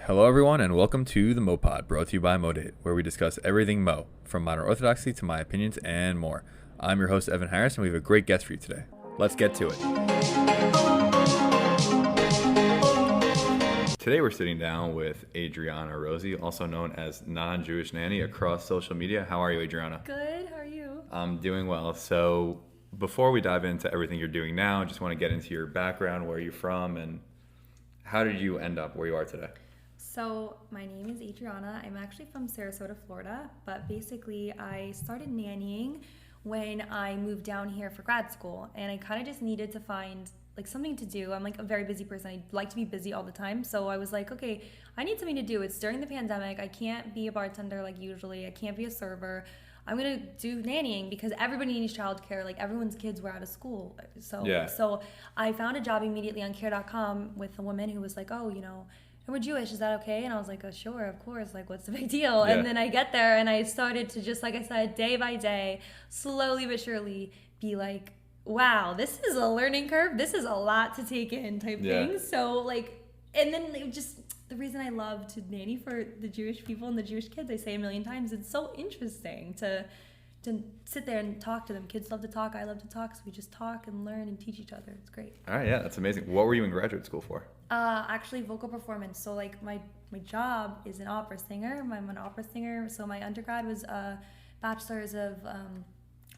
Hello everyone and welcome to the MoPod, brought to you by MoDate, where we discuss everything Mo, from modern orthodoxy to my opinions and more. I'm your host Evan Harris and we have a great guest for you today. Let's get to it. Today we're sitting down with Adriana Rosie, also known as Nonjewishnanny across social media. How are you, Adriana? Good, how are you? I'm doing well. So before we dive into everything you're doing now, I just want to get into your background, where you're from, and how did you end up where you are today? So my name is Adriana. I'm actually from Sarasota, Florida, but basically I started nannying when I moved down here for grad school, and I kind of just needed to find like something to do. I'm like a very busy person. I like to be busy all the time. So I was like, okay, I need something to do. It's during the pandemic. I can't be a bartender like usually. I can't be a server. I'm going to do nannying because everybody needs childcare. Like everyone's kids were out of school. So I found a job immediately on care.com with a woman who was like, oh, you know, and we're Jewish, is that okay? And I was like, oh, sure, of course, like what's the big deal? Yeah. And then I get there and I started to just, like I said, day by day, slowly but surely be like, wow, this is a learning curve. This is a lot to take in type thing. So like, and then it just, the reason I love to nanny for the Jewish people and the Jewish kids, I say a million times, it's so interesting to sit there and talk to them. Kids love to talk, I love to talk, so we just talk and learn and teach each other. It's great. All right, yeah, that's amazing. What were you in graduate school for? Actually vocal performance. So like my job is an opera singer. I'm an opera singer. So my undergrad was bachelor's of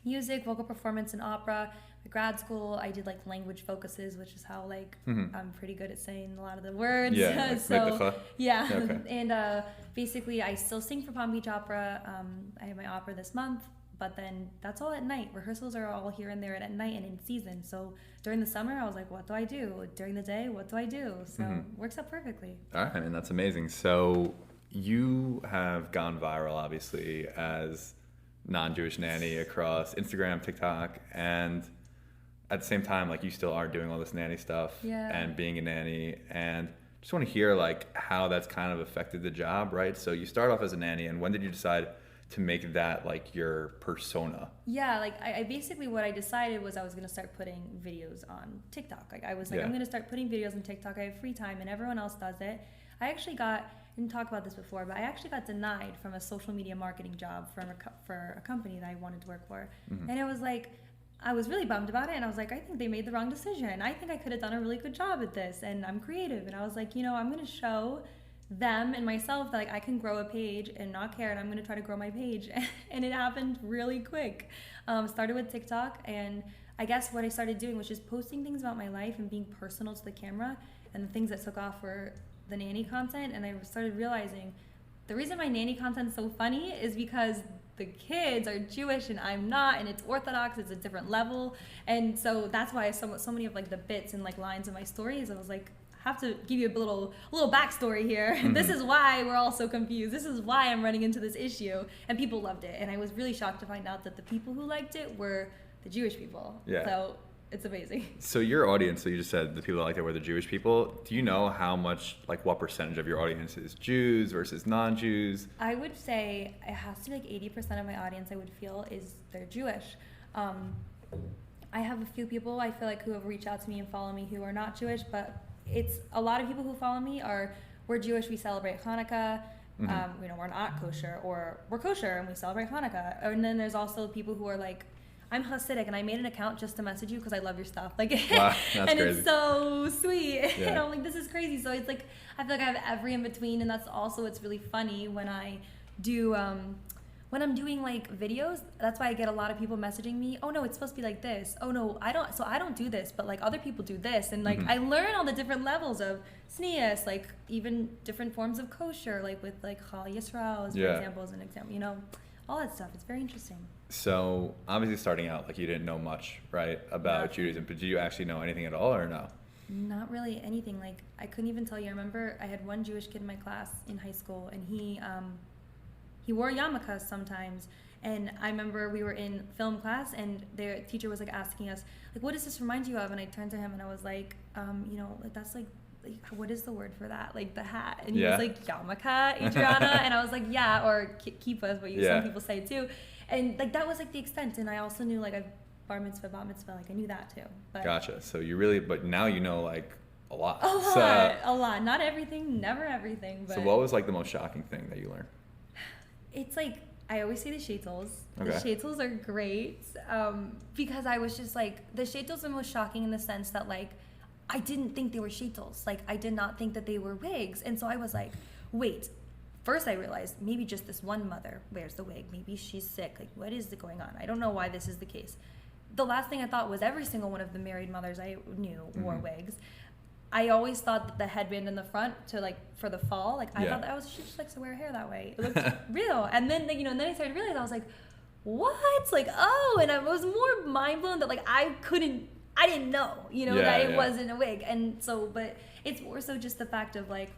music, vocal performance, and opera. My grad school, I did like language focuses, which is how like I'm pretty good at saying a lot of the words. Yeah, like so yeah. Okay. And basically I still sing for Palm Beach Opera. I have my opera this month. But then that's all at night. Rehearsals are all here and there at night and in season. So during the summer, I was like, what do I do? During the day, what do I do? So it works out perfectly. All right, I mean, that's amazing. So you have gone viral, obviously, as Nonjewishnanny across Instagram, TikTok, and at the same time, like, you still are doing all this nanny stuff and being a nanny. And just want to hear, like, how that's kind of affected the job, right? So you start off as a nanny, and when did you decide to make that like your persona? Yeah, like I basically what I decided was I was gonna start putting videos on TikTok. Like I was like, I'm gonna start putting videos on TikTok. I have free time and everyone else does it. I didn't talk about this before, but I actually got denied from a social media marketing job for a company that I wanted to work for. And it was like, I was really bummed about it, and I was like, I think they made the wrong decision. I think I could have done a really good job at this, and I'm creative. And I was like, you know, I'm gonna show them and myself that like I can grow a page and not care, and I'm going to try to grow my page. And it happened really quick. Started with TikTok, and I guess what I started doing was just posting things about my life and being personal to the camera, and the things that took off were the nanny content. And I started realizing the reason my nanny content is so funny is because the kids are Jewish and I'm not, and it's Orthodox, it's a different level. And so that's why so many of like the bits and like lines in my stories, I was like, have to give you a little backstory here. This is why we're all so confused. This is why I'm running into this issue. And people loved it. And I was really shocked to find out that the people who liked it were the Jewish people. Yeah. So it's amazing. So your audience, so you just said the people that liked it were the Jewish people. Do you know how much, like what percentage of your audience is Jews versus non-Jews? I would say it has to be like 80% of my audience I would feel is they're Jewish. I have a few people I feel like who have reached out to me and follow me who are not Jewish, but it's a lot of people who follow me we're Jewish, we celebrate Hanukkah, you know, we're not kosher, or we're kosher and we celebrate Hanukkah. And then there's also people who are like, I'm Hasidic and I made an account just to message you because I love your stuff. Like, wow, that's and crazy. It's so sweet. Yeah. And I'm like, this is crazy. So it's like, I feel like I have every in between, and that's also what's really funny when I do, when I'm doing like videos. That's why I get a lot of people messaging me, oh no, it's supposed to be like this. Oh no, I don't do this, but like other people do this. And like I learn all the different levels of sneas, like even different forms of kosher, like with like Chal Yisrael, for example, as an example, you know, all that stuff. It's very interesting. So obviously starting out, like you didn't know much, right, about Judaism, but did you actually know anything at all or no? Not really anything. Like I couldn't even tell you. I remember I had one Jewish kid in my class in high school, and he wore yarmulkes sometimes. And I remember we were in film class, and their teacher was like asking us, like, what does this remind you of? And I turned to him and I was like, you know, like that's like what is the word for that? Like the hat. And he was like, yarmulke, Adriana. And I was like, yeah, or kippah is what some people say too. And like that was like the extent. And I also knew like bar mitzvah, bat mitzvah, like I knew that too. But gotcha. So you really, but now you know like a lot. A lot. Not everything, never everything. But so what was like the most shocking thing that you learned? It's like, I always say the shadels. Okay. The shadels are great, because I was just like, the shadels are most shocking in the sense that like, I didn't think they were shadels. Like, I did not think that they were wigs. And so I was like, wait. First I realized maybe just this one mother wears the wig. Maybe she's sick. Like, what is going on? I don't know why this is the case. The last thing I thought was every single one of the married mothers I knew wore wigs. I always thought that the headband in the front to like for the fall, like I thought that she just likes to wear her hair that way. It looked real. And then and then I started to realize, I was like, what? Like, oh, and I was more mind blown that like I didn't know, that it wasn't a wig. And so, but it's more so just the fact of like,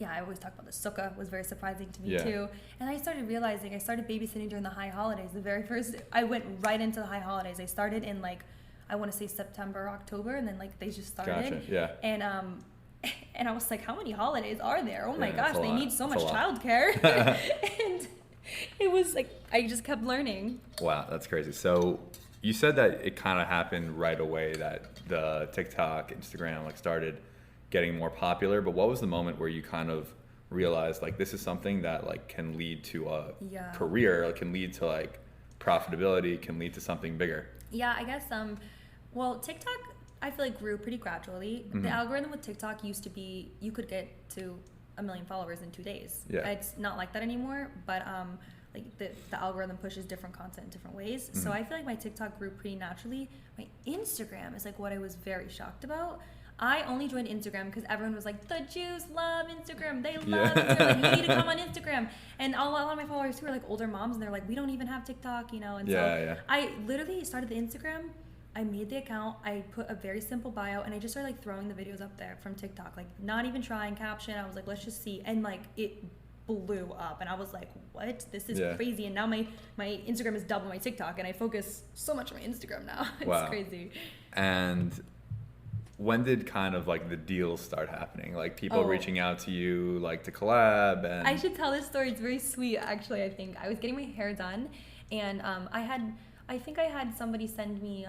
I always talk about the sukkah was very surprising to me too. And I started realizing, I started babysitting during the high holidays. The very first, I went right into the high holidays. I started in like, I want to say September, October, and then like they just started. Gotcha. And I was like, how many holidays are there? Oh my gosh, they need so much It's childcare. And it was like, I just kept learning. Wow, that's crazy. So you said that it kind of happened right away, that the TikTok, Instagram like started getting more popular, but what was the moment where you kind of realized like this is something that like can lead to a career, like can lead to like profitability, can lead to something bigger? I guess well, TikTok I feel like grew pretty gradually. The algorithm with TikTok used to be you could get to 1 million followers in 2 days. It's not like that anymore, but like the algorithm pushes different content in different ways. So I feel like my TikTok grew pretty naturally. My Instagram is like what I was very shocked about. I only joined Instagram because everyone was like, the Jews love Instagram. They love Instagram. Like, you need to come on Instagram. And a lot of my followers who are like older moms, and they're like, we don't even have TikTok, And so I literally started the Instagram. I made the account. I put a very simple bio, and I just started like throwing the videos up there from TikTok, like not even trying caption. I was like, let's just see. And like it blew up, and I was like, what? This is crazy. And now my Instagram is double my TikTok, and I focus so much on my Instagram now. It's crazy. And when did kind of like the deals start happening? Like people reaching out to you like to collab? And I should tell this story. It's very sweet, actually. I think I was getting my hair done, and I think I had somebody send me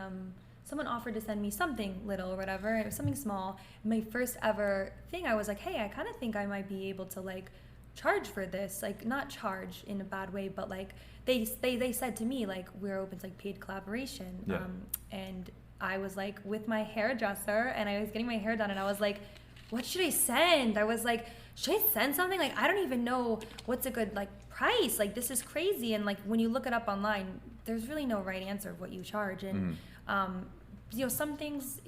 someone offered to send me something little or whatever. It was something small. My first ever thing, I was like, hey, I kind of think I might be able to like charge for this, like not charge in a bad way, but like they said to me like we're open to like paid collaboration. And I was like with my hairdresser, and I was getting my hair done, and I was like, what should I send? I was like, should I send something? Like, I don't even know what's a good like price. Like, this is crazy. And like when you look it up online, there's really no right answer of what you charge. And some things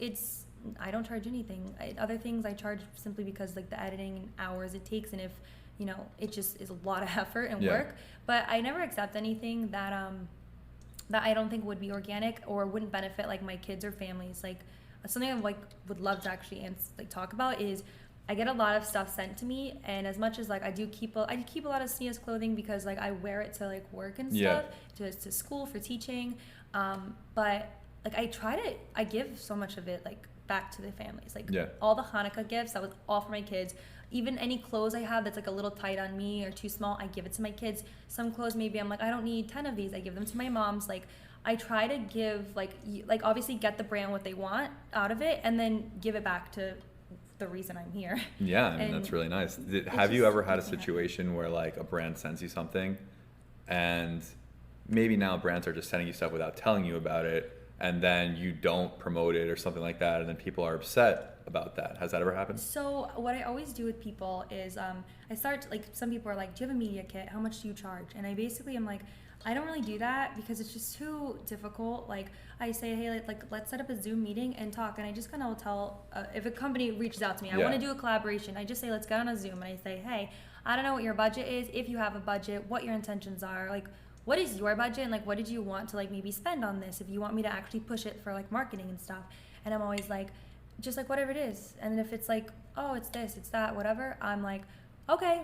I don't charge anything. Other things I charge simply because like the editing and hours it takes, and if it just is a lot of effort and work. But I never accept anything that I don't think would be organic or wouldn't benefit like my kids or families. Like something I like would love to actually talk about is I get a lot of stuff sent to me, and as much as like I keep a lot of Snea's clothing because like I wear it to like work and stuff, to school for teaching, but like I give so much of it like back to the families, like all the Hanukkah gifts, that was all for my kids. Even any clothes I have that's like a little tight on me or too small, I give it to my kids. Some clothes maybe I'm like, I don't need 10 of these, I give them to my moms. Like I try to give like obviously get the brand what they want out of it, and then give it back to the reason I'm here. I mean, that's really nice. Have you ever had a situation where like a brand sends you something, and maybe now brands are just sending you stuff without telling you about it, and then you don't promote it or something like that, and then people are upset about that? Has that ever happened? So what I always do with people is I start, like, some people are like, do you have a media kit? How much do you charge? And I basically am like, I don't really do that because it's just too difficult. Like I say, hey, let's set up a Zoom meeting and talk. And I just kind of will tell, if a company reaches out to me, I want to do a collaboration, I just say, let's get on a Zoom. And I say, hey, I don't know what your budget is. If you have a budget, what your intentions are. Like, what is your budget? And like, what did you want to like maybe spend on this? If you want me to actually push it for like marketing and stuff. And I'm always like, just like whatever it is. And if it's like, oh, it's this, it's that, whatever, I'm like, okay,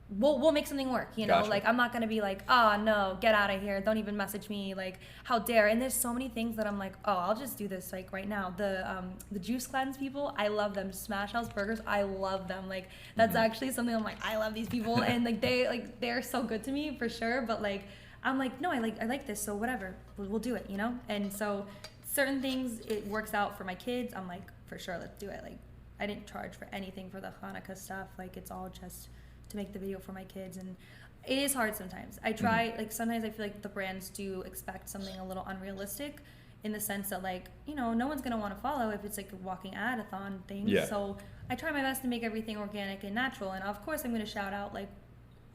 we'll make something work, Gotcha. Like I'm not gonna be like, oh no, get out of here, don't even message me, like how dare. And there's so many things that I'm like, oh, I'll just do this like right now. The juice cleanse people, I love them. Smash House Burgers, I love them. Like that's actually something I'm like, I love these people. And like they're so good to me for sure. But like I'm like, no, I like this, so whatever, we'll do it, And so certain things, it works out for my kids, I'm like, for sure, let's do it. Like I didn't charge for anything for the Hanukkah stuff. Like, it's all just to make the video for my kids, and it is hard sometimes. I try, like, sometimes I feel like the brands do expect something a little unrealistic, in the sense that, like, you know, no one's gonna want to follow if it's like a walking ad-a-thon thing. Yeah. So I try my best to make everything organic and natural, and of course I'm gonna shout out like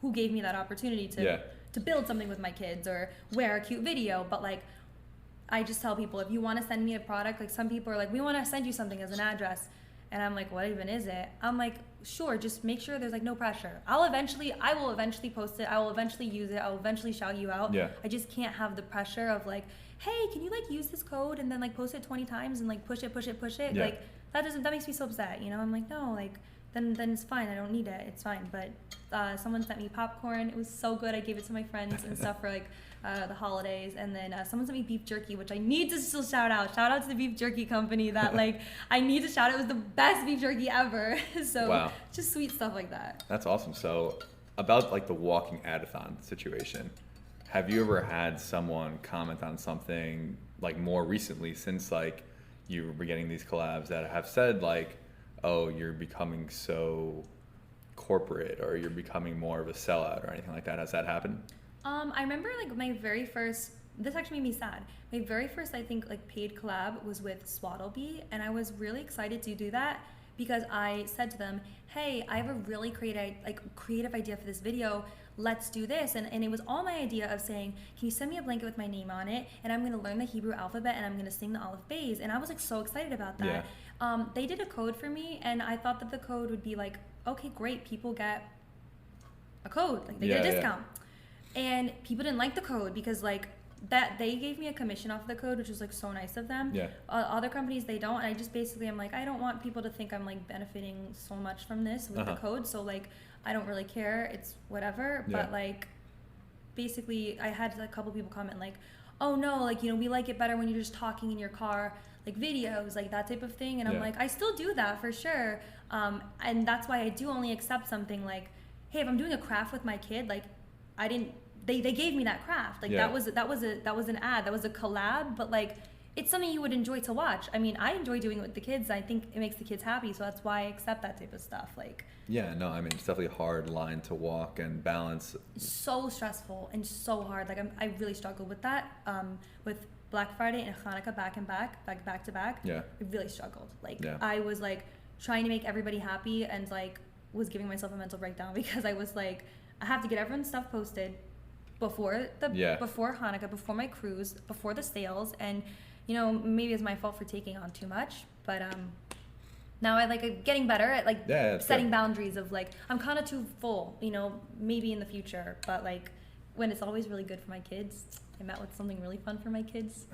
who gave me that opportunity to build something with my kids or wear a cute video. But like, I just tell people, if you want to send me a product, like, some people are like, we want to send you something as an address, and I'm like, what even is it? I'm like, sure, just make sure there's like no pressure. I will eventually post it. I will eventually use it. I will eventually shout you out. Yeah. I just can't have the pressure of like, hey, can you like use this code and then like post it 20 times and like push it. Yeah. Like, that makes me so upset, you know? I'm like, no, like, then it's fine. I don't need it. It's fine. But someone sent me popcorn. It was so good. I gave it to my friends and stuff for like the holidays. And then someone sent me beef jerky, which I need to still shout out. Shout out to the beef jerky company that like I need to shout. It was the best beef jerky ever. So wow. Just sweet stuff like that. That's awesome. So about like the walking adathon situation, have you ever had someone comment on something like more recently, since like you were getting these collabs, that have said like, oh, you're becoming so corporate, or you're becoming more of a sellout, or anything like that? Has that happened? I remember like my very first, this actually made me sad. My very first, I think, like paid collab was with Swaddlebee, and I was really excited to do that because I said to them, hey, I have a really creative idea for this video. Let's do this. And it was all my idea of saying, can you send me a blanket with my name on it, and I'm going to learn the Hebrew alphabet, and I'm going to sing the Aleph Beis. And I was like so excited about that. Yeah. They did a code for me, and I thought that the code would be like, okay, great, people get a code, like they get a discount. And people didn't like the code because like that they gave me a commission off the code, which was like so nice of them. Yeah. Other companies, they don't. And I just basically, I'm like, I don't want people to think I'm like benefiting so much from this with the code. So like, I don't really care. It's whatever. Yeah. But like, basically I had a couple people comment like, oh no, like, you know, we like it better when you're just talking in your car, like videos, like that type of thing. And I'm like, I still do that for sure. And that's why I do only accept something like, hey, if I'm doing a craft with my kid, like they gave me that craft. Like that was an ad, that was a collab, but like, it's something you would enjoy to watch. I mean, I enjoy doing it with the kids. I think it makes the kids happy. So that's why I accept that type of stuff. Like, yeah, no, I mean, it's definitely a hard line to walk and balance. So stressful and so hard. Like I really struggled with that. With Black Friday and Hanukkah back to back. Yeah. I really struggled. Like I was like trying to make everybody happy and like was giving myself a mental breakdown because I was like, I have to get everyone's stuff posted before Hanukkah, before my cruise, before the sales. And you know, maybe it's my fault for taking on too much, but now I like getting better at like setting boundaries of like, I'm kind of too full, you know, maybe in the future, but like when it's always really good for my kids. I met with something really fun for my kids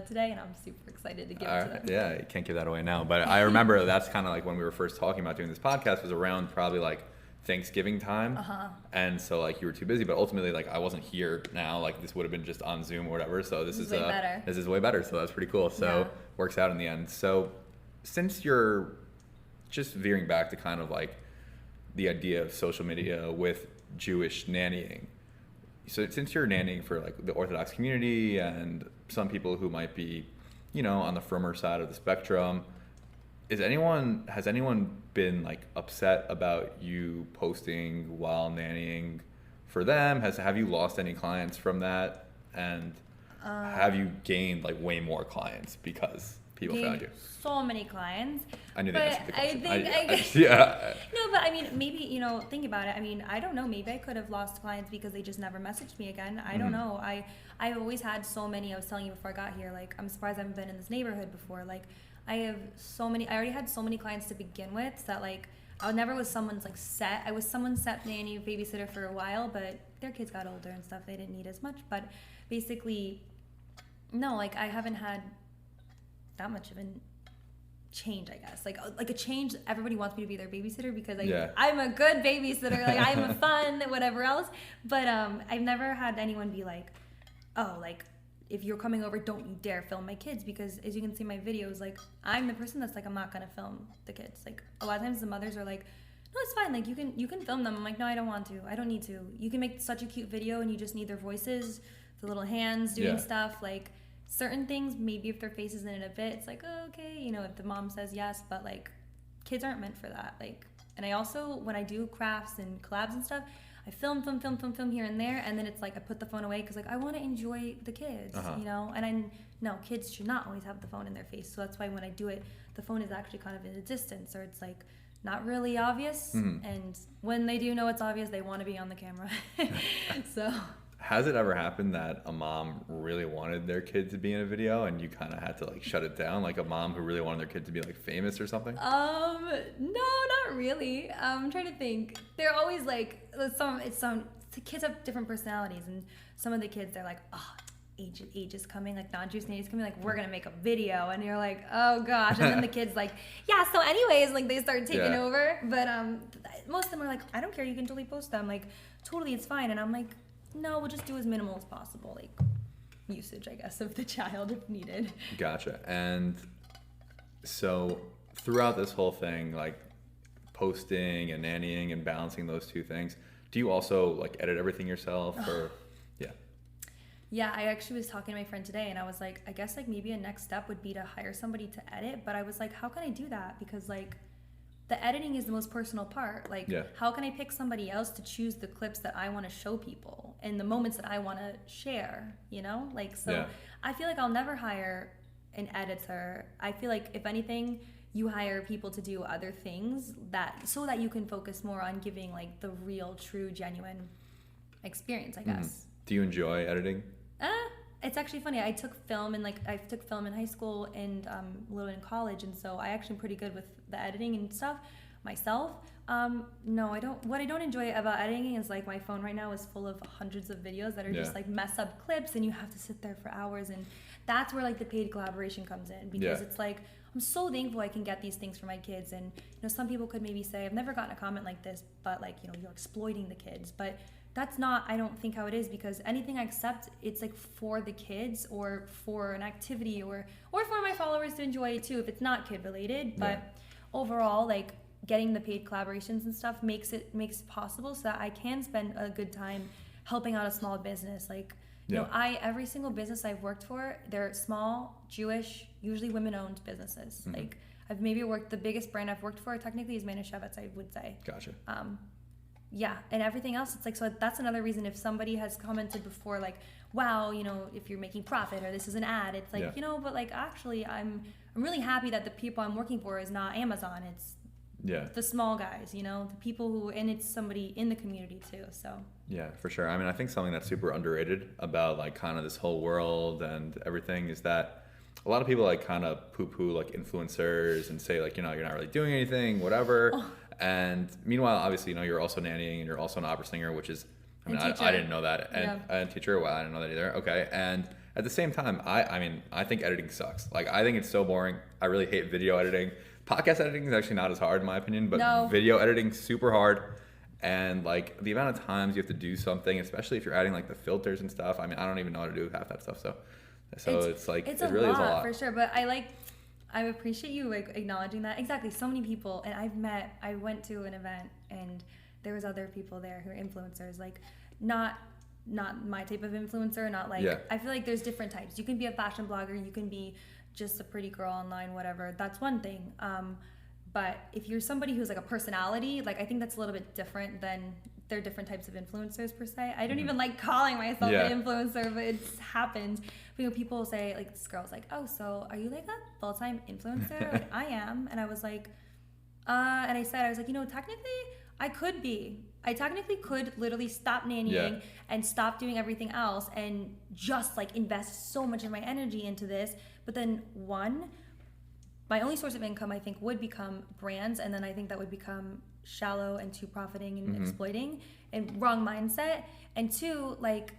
today, and I'm super excited to give it to them. Yeah, you can't give that away now, but I remember that's kind of like when we were first talking about doing this podcast, was around probably like Thanksgiving time. And so like you were too busy, but ultimately like I wasn't here now, like this would have been just on Zoom or whatever, so this is way better. This is way better, so that's pretty cool. So works out in the end. So since you're just veering back to kind of like the idea of social media with Jewish nannying, so since you're nannying for like the Orthodox community and some people who might be, you know, on the firmer side of the spectrum, has anyone been like upset about you posting while nannying for them? Have you lost any clients from that? And have you gained like way more clients because people found you? So many clients. I knew they answered the question. I think yeah. No, but I mean, maybe, you know, think about it. I mean, I don't know. Maybe I could have lost clients because they just never messaged me again. I don't know. I've always had so many. I was telling you before I got here, like, I'm surprised I haven't been in this neighborhood before. Like, I already had so many clients to begin with that, like, I never was someone's, like, set. I was someone's set nanny, babysitter for a while, but their kids got older and stuff. They didn't need as much. But basically, no, like, I haven't had that much of a change, I guess. Like a change, everybody wants me to be their babysitter because I'm a good babysitter. Like, I'm a fun, whatever else. But I've never had anyone be like, oh, like, if you're coming over, don't you dare film my kids, because as you can see in my videos, like, I'm the person that's like, I'm not gonna film the kids. Like, a lot of times the mothers are like, no, it's fine, like, you can film them. I'm like, no, I don't want to. I don't need to. You can make such a cute video and you just need their voices, the little hands doing stuff. Like, certain things, maybe if their face isn't in a bit, it's like, oh, okay, you know, if the mom says yes, but like, kids aren't meant for that. Like, and I also, when I do crafts and collabs and stuff, I film here and there, and then it's like I put the phone away because like I want to enjoy the kids, you know. And no, kids should not always have the phone in their face. So that's why when I do it, the phone is actually kind of in a distance, or it's like not really obvious. And when they do know it's obvious, they want to be on the camera. So. Has it ever happened that a mom really wanted their kid to be in a video and you kind of had to like shut it down? Like a mom who really wanted their kid to be like famous or something? No, not really. I'm trying to think. They're always like, the kids have different personalities, and some of the kids, they're like, oh, age is coming, like Nonjewishnanny is coming, like we're gonna make a video, and you're like, oh gosh, and then the kids like, yeah, so anyways, like they start taking over. But most of them are like, I don't care, you can totally post them, like totally, it's fine. And I'm like, no, we'll just do as minimal as possible, like usage, I guess, of the child if needed. Gotcha. And so throughout this whole thing, like posting and nannying and balancing those two things, do you also like edit everything yourself? Or Yeah, I actually was talking to my friend today, and I was like, I guess like maybe a next step would be to hire somebody to edit. But I was like, how can I do that? Because like the editing is the most personal part. Like, how can I pick somebody else to choose the clips that I want to show people and the moments that I want to share, you know? Like, so I feel like I'll never hire an editor. I feel like if anything, you hire people to do other things so that you can focus more on giving like the real, true, genuine experience, I guess. Do you enjoy editing? It's actually funny. I took film in high school and a little in college, and so I actually am pretty good with the editing and stuff myself. No, I don't. What I don't enjoy about editing is like my phone right now is full of hundreds of videos that are just like mess up clips, and you have to sit there for hours, and that's where like the paid collaboration comes in, because it's like I'm so thankful I can get these things for my kids. And you know, some people could maybe say, I've never gotten a comment like this, but like, you know, you're exploiting the kids. But that's not, I don't think, how it is, because anything I accept, it's like for the kids or for an activity or for my followers to enjoy it too, if it's not kid related. But overall, like getting the paid collaborations and stuff makes it possible so that I can spend a good time helping out a small business. Like, you know, every single business I've worked for, they're small, Jewish, usually women-owned businesses. Like I've maybe worked, the biggest brand I've worked for technically is Manischewitz, I would say. Gotcha. Yeah, and everything else, it's like, so that's another reason if somebody has commented before, like, wow, you know, if you're making profit or this is an ad, it's like, you know, but like actually I'm really happy that the people I'm working for is not Amazon. It's the small guys, you know, the people who, and it's somebody in the community too, so. Yeah, for sure. I mean, I think something that's super underrated about like kind of this whole world and everything is that a lot of people like kind of poo-poo like influencers and say like, you know, you're not really doing anything, whatever. And meanwhile, obviously, you know, you're also nannying and you're also an opera singer, which is, I mean, I didn't know that. And teacher, well, I didn't know that either. Okay. And at the same time, I mean, I think editing sucks. Like, I think it's so boring. I really hate video editing. Podcast editing is actually not as hard in my opinion, but video editing super hard. And like the amount of times you have to do something, especially if you're adding like the filters and stuff. I mean, I don't even know how to do half that stuff. So it's like, it really is a lot. For sure. But I appreciate you like acknowledging that. Exactly. So many people, and I went to an event and there was other people there who are influencers, like not my type of influencer, not like, I feel like there's different types. You can be a fashion blogger, you can be just a pretty girl online, whatever. That's one thing. But if you're somebody who's like a personality, like I think that's a little bit different than, they're different types of influencers per se. I don't even like calling myself an influencer, but it's happened. You know, people say like, this girl's like, oh, so are you like a full-time influencer? Like, I am. And I was like, and I was like, you know, technically I could be. I technically could literally stop nannying and stop doing everything else and just like invest so much of my energy into this. But then my only source of income, I think, would become brands, and then I think that would become shallow and too profiting and exploiting and wrong mindset. And two, like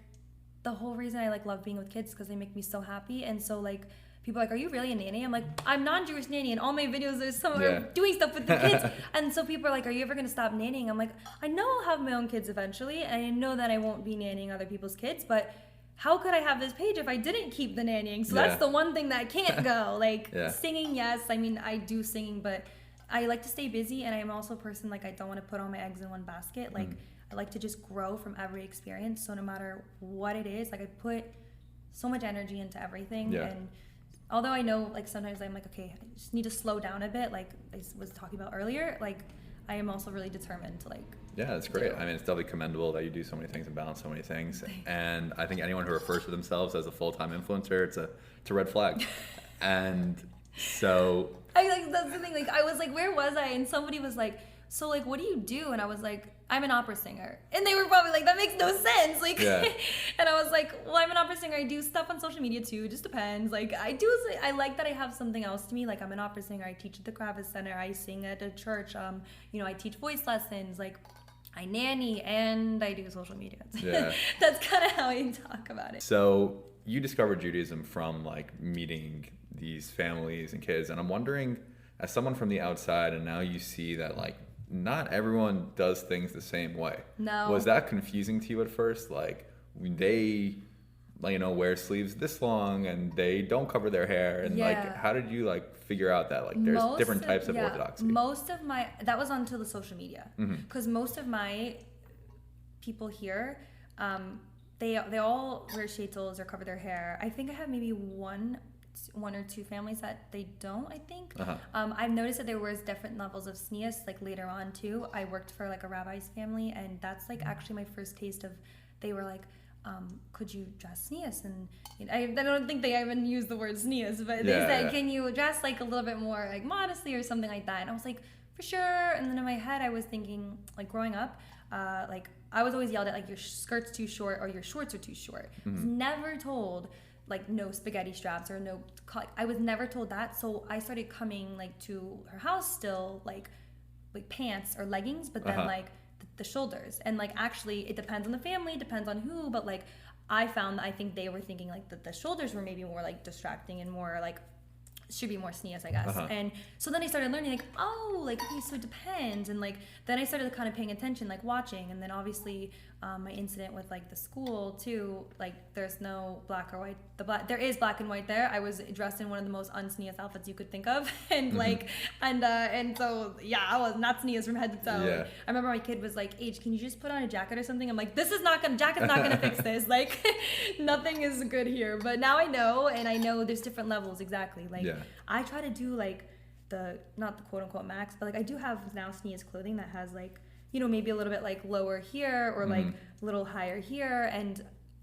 the whole reason I like love being with kids because they make me so happy. And so like people are like, are you really a nanny? I'm like, I'm Nonjewishnanny, and all my videos there's someone doing stuff with the kids. And so people are like, are you ever gonna stop nannying? I'm like, I know I'll have my own kids eventually, and I know that I won't be nannying other people's kids, but how could I have this page if I didn't keep the nannying? So that's the one thing that can't go. Like singing, yes. I mean, I do singing, but I like to stay busy, and I'm also a person, like, I don't want to put all my eggs in one basket. Like, I like to just grow from every experience. So no matter what it is, like, I put so much energy into everything. And although I know like sometimes I'm like, okay, I just need to slow down a bit, like I was talking about earlier, like I am also really determined to like. Yeah, that's great. I mean, it's definitely commendable that you do so many things and balance so many things. And I think anyone who refers to themselves as a full-time influencer, it's a red flag. And so I like, that's the thing, like I was like, where was I? And somebody was like, so like what do you do? And I was like, I'm an opera singer. And they were probably like, that makes no sense. Like, yeah. And I was like, well, I'm an opera singer. I do stuff on social media too. It just depends. Like I like that I have something else to me. Like I'm an opera singer. I teach at the Kravis Center. I sing at a church. You know, I teach voice lessons. Like I nanny and I do social media. Yeah. That's kind of how I talk about it. So you discovered Judaism from like meeting these families and kids. And I'm wondering, as someone from the outside, and now you see that like not everyone does things the same way. No. Was that confusing to you at first? Like they, you know, wear sleeves this long and they don't cover their hair, and like how did you like figure out that like there's different types of orthodoxy? Most of my that was onto the social media, because most of my people here, they all wear shaitels or cover their hair. I think I have maybe one or two families that they don't, I think. I've noticed that there was different levels of sneas like later on too. I worked for like a rabbi's family, and that's like actually my first taste of, they were like, could you dress sneas? And you know, I don't think they even used the word sneas, but they said, can you dress like a little bit more like modestly or something like that? And I was like, for sure. And then in my head I was thinking, like growing up, like I was always yelled at like your skirt's too short or your shorts are too short. I was never told like no spaghetti straps or no, I was never told that. So I started coming like to her house still like pants or leggings, but then like the shoulders. And like actually it depends on the family, depends on who, but like I found that I think they were thinking like that the shoulders were maybe more like distracting and more like should be more sneas, I guess. And so then I started learning like, oh, like okay, so it depends. And like then I started kind of paying attention, like watching. And then obviously my incident with like the school too, like there's no black or white. There is black and white there. I was dressed in one of the most unsneas outfits you could think of, and like and so yeah, I was not sneas from head to toe. I remember my kid was like, Age, can you just put on a jacket or something? I'm like, jacket's not gonna fix this. Like nothing is good here. But now I know, and I know there's different levels exactly. Like I try to do like not the quote unquote max, but like I do have now sneas clothing that has like, you know, maybe a little bit like lower here or like a little higher here. And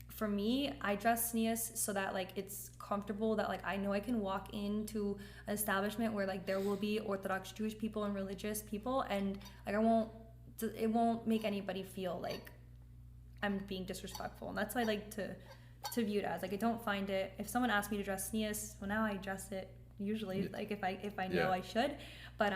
for me, I dress sneas so that like it's comfortable, that like I know I can walk into an establishment where like there will be Orthodox Jewish people and religious people, and like it won't make anybody feel like I'm being disrespectful. And that's why I like to view it as like, I don't find it, if someone asks me to dress sneas, well now I dress it usually like if I know I should, but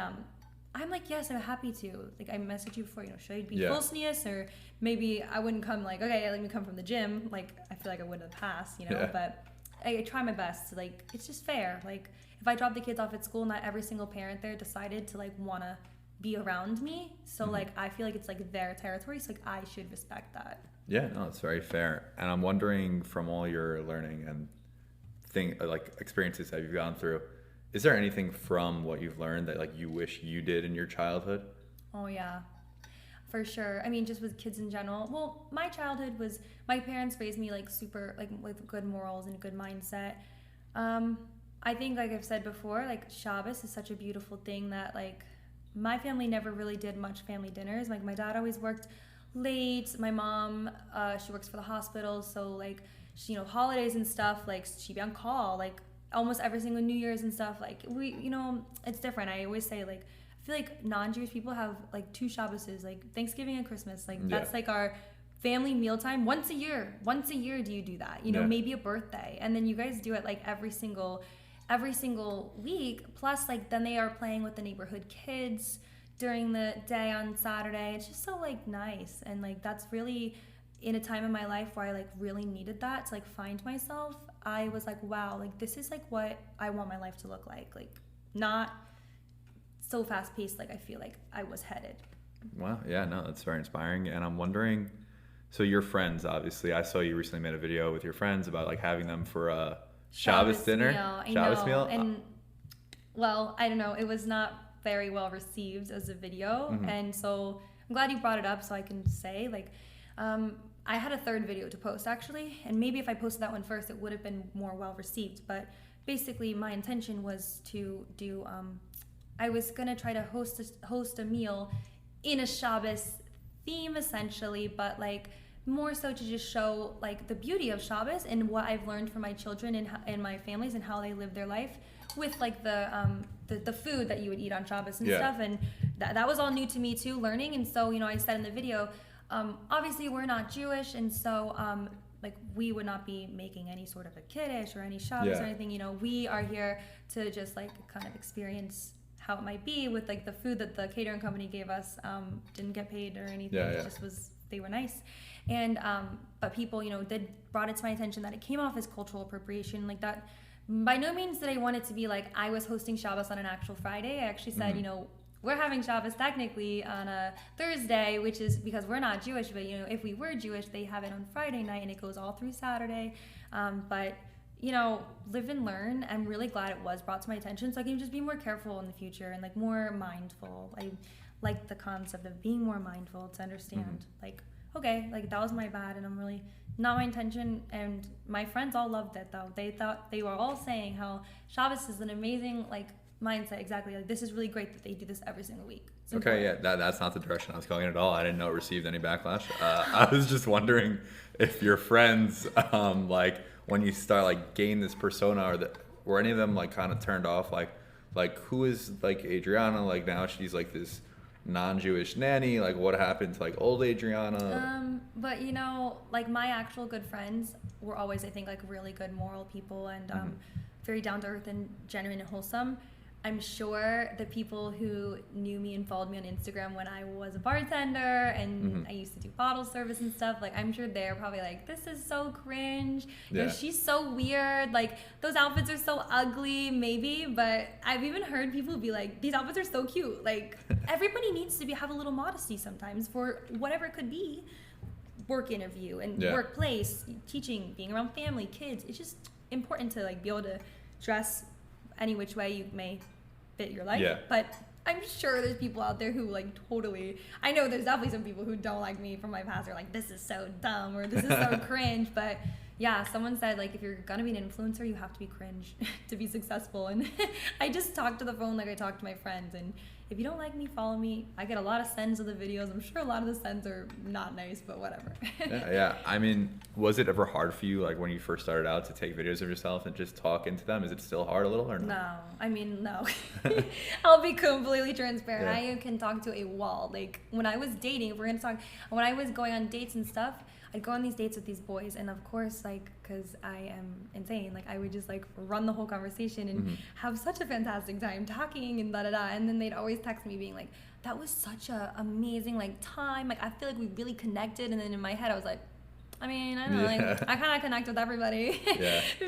I'm like, yes, I'm happy to. Like I messaged you before, you know, should I be full sneas, or maybe I wouldn't come like, okay, let me come from the gym. Like I feel like I would in the past, you know, but I try my best to like, it's just fair. Like if I drop the kids off at school, not every single parent there decided to like wanna be around me. So like I feel like it's like their territory, so like I should respect that. Yeah, no, it's very fair. And I'm wondering, from all your learning and like experiences that you've gone through, is there anything from what you've learned that like you wish you did in your childhood? Oh yeah, for sure. I mean, just with kids in general. Well, my childhood was, my parents raised me like super, like with good morals and a good mindset. I think, like I've said before, like Shabbos is such a beautiful thing that like my family never really did much family dinners. Like my dad always worked late. My mom, she works for the hospital, so like she, you know, holidays and stuff, like she'd be on call like almost every single New Year's and stuff. Like we, you know, it's different. I always say like I feel like non-Jewish people have like 2 Shabboses, like Thanksgiving and Christmas. Like that's like our family mealtime once a year. Once a year do you do that? You know, maybe a birthday, and then you guys do it like every single week. Plus like then they are playing with the neighborhood kids during the day on Saturday. It's just so like nice, and like that's really, in a time in my life where I like really needed that to like find myself, I was like, wow, like this is like what I want my life to look like not so fast paced like I feel like I was headed. Wow, yeah, no, that's very inspiring. And I'm wondering, so your friends, obviously, I saw you recently made a video with your friends about like having them for a Shabbos dinner, Shabbos meal. And well, I don't know, it was not very well received as a video, and so I'm glad you brought it up so I can say like I had a third video to post actually, and maybe if I posted that one first it would have been more well received, but basically my intention was to do, I was going to try to host a meal in a Shabbos theme essentially, but like more so to just show like the beauty of Shabbos and what I've learned from my children and my families and how they live their life with like the food that you would eat on Shabbos and stuff. And that was all new to me too, learning. And so, I said in the video, obviously we're not Jewish, and so like we would not be making any sort of a kiddush or any Shabbos or anything. We are here to just like kind of experience how it might be with like the food that the catering company gave us. Didn't get paid or anything. It just was, they were nice. And but people brought it to my attention that it came off as cultural appropriation, like that. By no means did I want it to be like I was hosting Shabbos on an actual Friday. I actually said we're having Shabbos technically on a Thursday, which is because we're not Jewish, but if we were Jewish, they have it on Friday night and it goes all through Saturday. But live and learn. I'm really glad it was brought to my attention, so I can just be more careful in the future and like more mindful. I like the concept of being more mindful to understand like, okay, like that was my bad and I'm really not my intention. And my friends all loved it though. They were all saying how Shabbos is an amazing like mindset. Exactly, like this is really great that they do this every single week. Okay, that's not the direction I was going in at all. I didn't know it received any backlash. I was just wondering if your friends, like when you start like gain this persona, were any of them like kind of turned off? Like who is like Adriana? Like now she's like this non-Jewish nanny. Like what happened to like old Adriana? But like my actual good friends were always, I think, like really good moral people and very down to earth and genuine and wholesome. I'm sure the people who knew me and followed me on Instagram when I was a bartender and I used to do bottle service and stuff, like I'm sure they're probably like, this is so cringe. She's so weird. Like those outfits are so ugly, maybe. But I've even heard people be like, these outfits are so cute. Like everybody needs to have a little modesty sometimes for whatever it could be. Work interview and workplace, teaching, being around family, kids. It's just important to like be able to dress any which way you may fit your life. But I'm sure there's people out there who like totally, I know there's definitely some people who don't like me from my past. They're like, this is so dumb or this is so cringe. But yeah, someone said like if you're gonna be an influencer, you have to be cringe to be successful. And I just talk to the phone like I talk to my friends. And if you don't like me, follow me. I get a lot of sends of the videos. I'm sure a lot of the sends are not nice, but whatever. Yeah. I mean, was it ever hard for you, like when you first started out, to take videos of yourself and just talk into them? Is it still hard a little or no? No. I mean, no. I'll be completely transparent. I can talk to a wall. Like when I was dating, if we're gonna talk, when I was going on dates and stuff, I'd go on these dates with these boys, and of course, like, because I am insane, like, I would just, like, run the whole conversation and have such a fantastic time talking and da-da-da, and then they'd always text me being like, that was such a amazing, like, time, like, I feel like we really connected, and then in my head, I was like, I mean, I don't know, like, I kind of connect with everybody,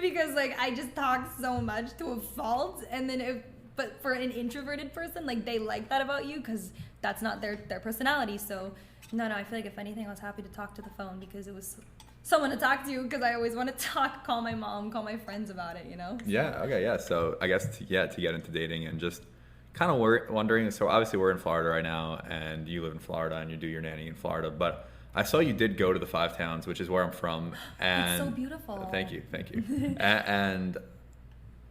because, like, I just talk so much to a fault, and then but for an introverted person, like, they like that about you, because that's not their personality, so... No, I feel like if anything, I was happy to talk to the phone because it was someone to talk to because I always want to call my mom, call my friends about it, So. Yeah, okay, yeah. So I guess, to get into dating and just kind of wondering, so obviously we're in Florida right now and you live in Florida and you do your nanny in Florida, but I saw you did go to the Five Towns, which is where I'm from. And it's so beautiful. Thank you. And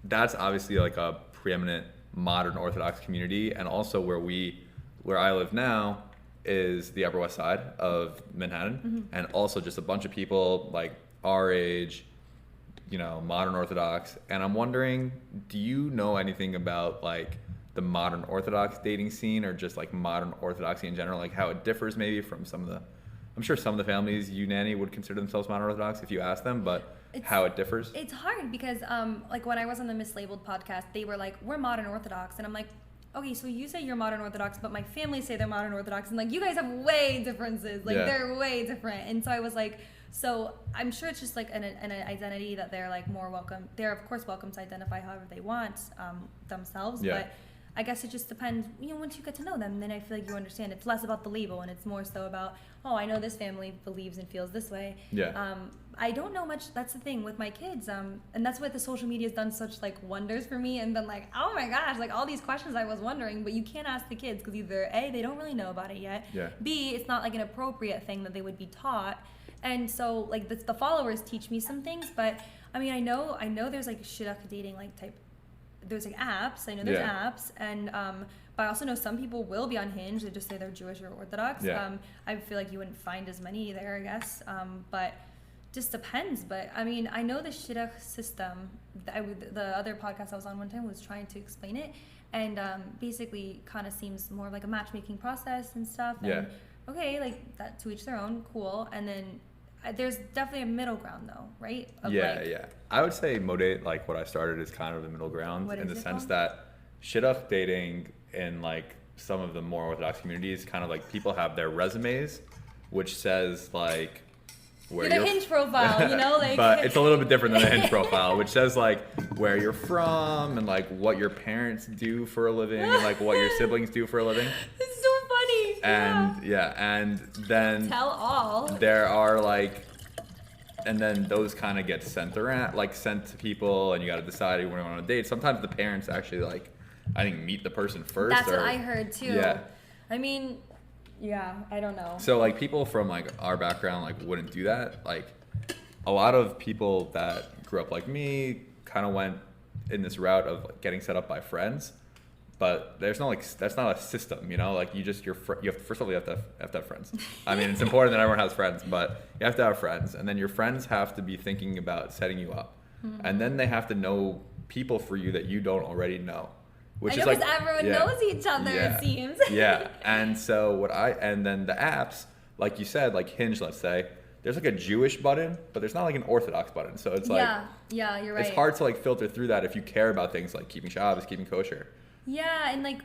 that's obviously like a preeminent modern Orthodox community, and also where I live now is the Upper West Side of Manhattan, and also just a bunch of people like our age, modern Orthodox. And I'm wondering, do you know anything about like the modern Orthodox dating scene, or just like modern Orthodoxy in general, like how it differs maybe from I'm sure some of the families you nanny would consider themselves modern Orthodox if you ask them, but how it differs? It's hard because like when I was on the Mislabeled podcast, they were like, we're modern Orthodox, and I'm like, okay, so you say you're modern Orthodox, but my family say they're modern Orthodox, and like you guys have way differences, like they're way different. And so I was like, so I'm sure it's just like an identity that they're like more welcome. They're of course welcome to identify however they want themselves, but I guess it just depends, once you get to know them, then I feel like you understand. It's less about the label and it's more so about, I know this family believes and feels this way. I don't know much. That's the thing with my kids. And that's why the social media has done such like wonders for me. And then like, oh my gosh, like all these questions I was wondering, but you can't ask the kids because either A, they don't really know about it yet. B, it's not like an appropriate thing that they would be taught. And so like the followers teach me some things, but I mean, I know there's like shidduch dating like type. There's like apps. I know there's apps, and but I also know some people will be on Hinge. They just say they're Jewish or Orthodox. Yeah. I feel like you wouldn't find as many there, I guess. But just depends. But I mean, I know the shidduch system. The other podcast I was on one time was trying to explain it, and basically kind of seems more like a matchmaking process and stuff. And okay, like that, to each their own, cool. And then there's definitely a middle ground though, right? Yeah. I would say Modate, like what I started, is kind of the middle ground in the sense that shidduch dating in like some of the more Orthodox communities, kind of like people have their resumes, which says like where your Hinge profile, you know, like. But it's a little bit different than the Hinge profile, which says like where you're from and like what your parents do for a living and like what your siblings do for a living. It's so funny. And and then tell all. There are like, and then those kind of get sent around, like sent to people, and you got to decide who you want on a date. Sometimes the parents actually like, I think, meet the person first. That's what I heard too. Yeah. I mean, yeah, I don't know. So like people from like our background like wouldn't do that. Like a lot of people that grew up like me kind of went in this route of like, getting set up by friends. But there's no like, that's not a system, you know. Like you have first of all you have to have friends. I mean, it's important that everyone has friends, but you have to have friends, and then your friends have to be thinking about setting you up, and then they have to know people for you that you don't already know, which is like everyone knows each other. It seems. Yeah, and so and then the apps, like you said, like Hinge, let's say, there's like a Jewish button, but there's not like an Orthodox button, so it's like yeah, you're right. It's hard to like filter through that if you care about things like keeping Shabbos, keeping kosher. Yeah, and like,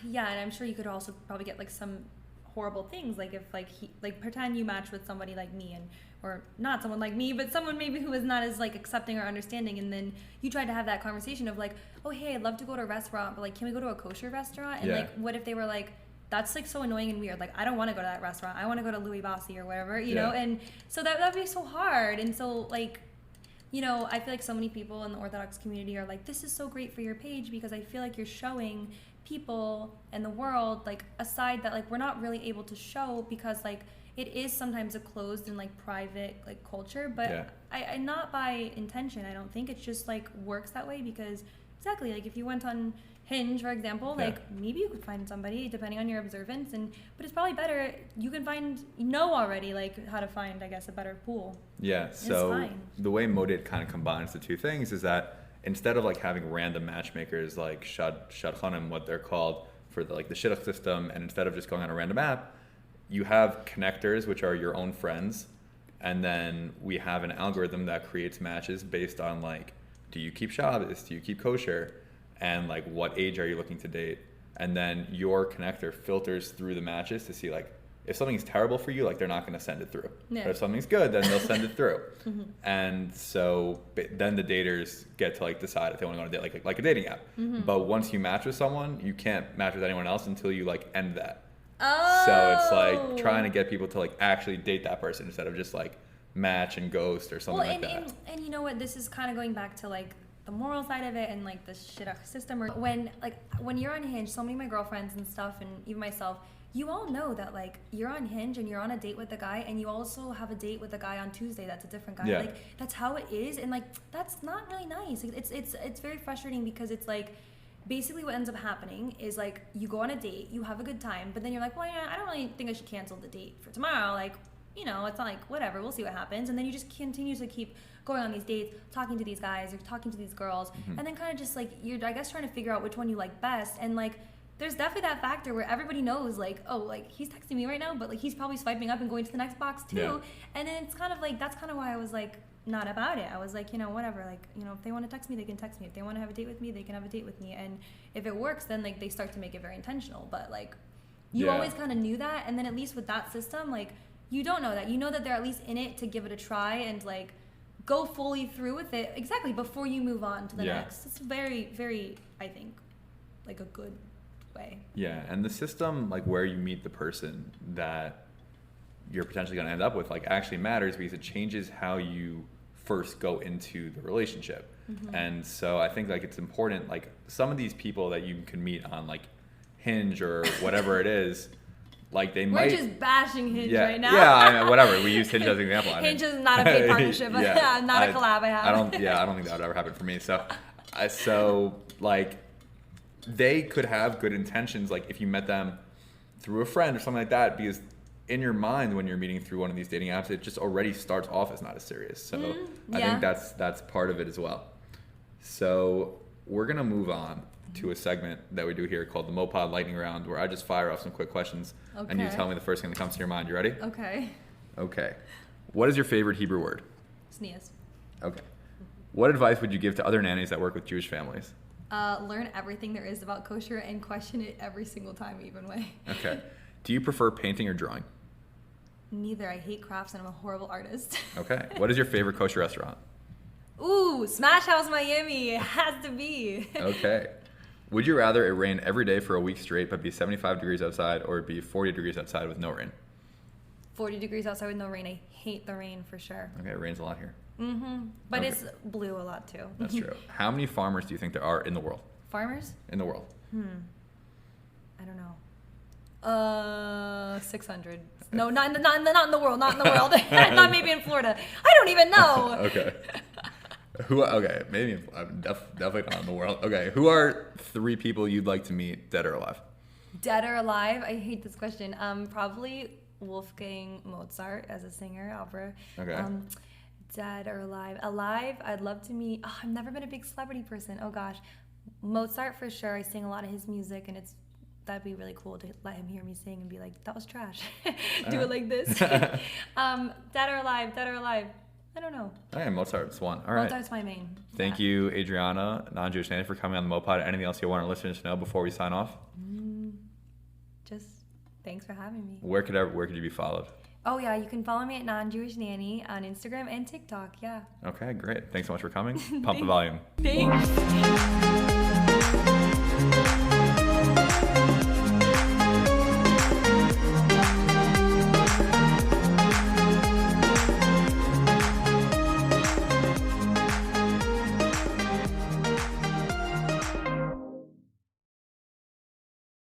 and I'm sure you could also probably get like some horrible things, like if like pretend you match with somebody like me, and or not someone like me, but someone maybe who is not as like accepting or understanding, and then you try to have that conversation of like, oh hey, I'd love to go to a restaurant, but like, can we go to a kosher restaurant? And like, what if they were like, that's like so annoying and weird, like I don't want to go to that restaurant, I want to go to Louis Bassi or whatever, you know? And so that'd be so hard. And so like, you know, I feel like so many people in the Orthodox community are like, this is so great for your page because I feel like you're showing people and the world like a side that like we're not really able to show because like it is sometimes a closed and like private like culture, but I not by intention. I don't think it's just like works that way because exactly like if you went on Hinge, for example, like maybe you could find somebody depending on your observance, but it's probably better you can already like how to find, I guess, a better pool. Yeah, so the way Modit kind of combines the two things is that instead of like having random matchmakers like shadchanim, what they're called for the shidduch system, and instead of just going on a random app, you have connectors, which are your own friends, and then we have an algorithm that creates matches based on like, do you keep Shabbos, do you keep kosher, and like what age are you looking to date, and then your connector filters through the matches to see like if something's terrible for you, like they're not going to send it through. But if something's good, then they'll send it through. And so then the daters get to like decide if they want to go on a date, like a dating app. But once you match with someone, you can't match with anyone else until you like end that. So it's like trying to get people to like actually date that person instead of just like match and ghost or something like that. And you know what? This is kind of going back to like the moral side of it and like the shidduch system. Or when you're on Hinge, so many of my girlfriends and stuff, and even myself, you all know that like you're on Hinge and you're on a date with a guy, and you also have a date with a guy on Tuesday that's a different guy. Like that's how it is, and like that's not really nice. It's very frustrating because it's like basically what ends up happening is like you go on a date, you have a good time, but then you're like, well, yeah, I don't really think I should cancel the date for tomorrow. Like, you know, it's not like whatever, we'll see what happens, and then you just continue to keep going on these dates, talking to these guys or talking to these girls, and then kind of just like you're, I guess, trying to figure out which one you like best. And like there's definitely that factor where everybody knows like, oh, like he's texting me right now, but like he's probably swiping up and going to the next box too. And then it's kind of like that's kind of why I was like not about it. I was like, you know, whatever, like, you know, if they want to text me, they can text me. If they want to have a date with me, they can have a date with me. And if it works, then like they start to make it very intentional. But like you always kind of knew that, and then at least with that system, like you don't know that. You know that they're at least in it to give it a try and like go fully through with it exactly before you move on to the next. It's very, very, I think, like a good way. Yeah, and the system, like where you meet the person that you're potentially going to end up with, like actually matters because it changes how you first go into the relationship. And so I think like it's important, like some of these people that you can meet on like Hinge or whatever it is, Like they We're might. We're just bashing Hinge Yeah, right now. yeah. I mean, whatever. We use Hinge as an example. Hinge is not a paid partnership. Yeah, not a collab I have. I don't think that would ever happen for me. So like, they could have good intentions. Like if you met them through a friend or something like that, because in your mind when you're meeting through one of these dating apps, it just already starts off as not as serious. So I think that's part of it as well. So we're gonna move on to a segment that we do here called the MoPod lightning round, where I just fire off some quick questions and you tell me the first thing that comes to your mind. You ready? Okay. What is your favorite Hebrew word? Sneeze. Okay. What advice would you give to other nannies that work with Jewish families? Learn everything there is about kosher and question it every single time, even way. Okay. Do you prefer painting or drawing? Neither. I hate crafts and I'm a horrible artist. Okay. What is your favorite kosher restaurant? Ooh, Smash House Miami. It has to be. Okay. Would you rather it rain every day for a week straight but be 75 degrees outside, or it be 40 degrees outside with no rain? 40 degrees outside with no rain. I hate the rain for sure. Okay, it rains a lot here. But Okay. it's blue a lot too. That's true. How many farmers do you think there are in the world? Farmers? In the world. I don't know. 600. No, not in the world. Not in the world. Not maybe in Florida. I don't even know. Okay. Okay, maybe definitely not in the world. Okay, who are 3 people you'd like to meet, dead or alive? Dead or alive? I hate this question. Probably Wolfgang Mozart as a singer, opera. Okay. Dead or alive? Alive, I'd love to meet. Oh, I've never been a big celebrity person. Oh gosh, Mozart for sure. I sing a lot of his music, and that'd be really cool to let him hear me sing and be like, that was trash. Do it like this. Dead or alive? Dead or alive? I don't know. Okay, Mozart's one. All right. Mozart's my main. Thank you, Adriana, Nonjewishnanny, for coming on the MoPod. Anything else you want our listeners to know before we sign off? Just thanks for having me. Where could you be followed? Oh yeah, you can follow me at Nonjewishnanny on Instagram and TikTok. Yeah. Okay, great. Thanks so much for coming. Pump the volume. Thanks.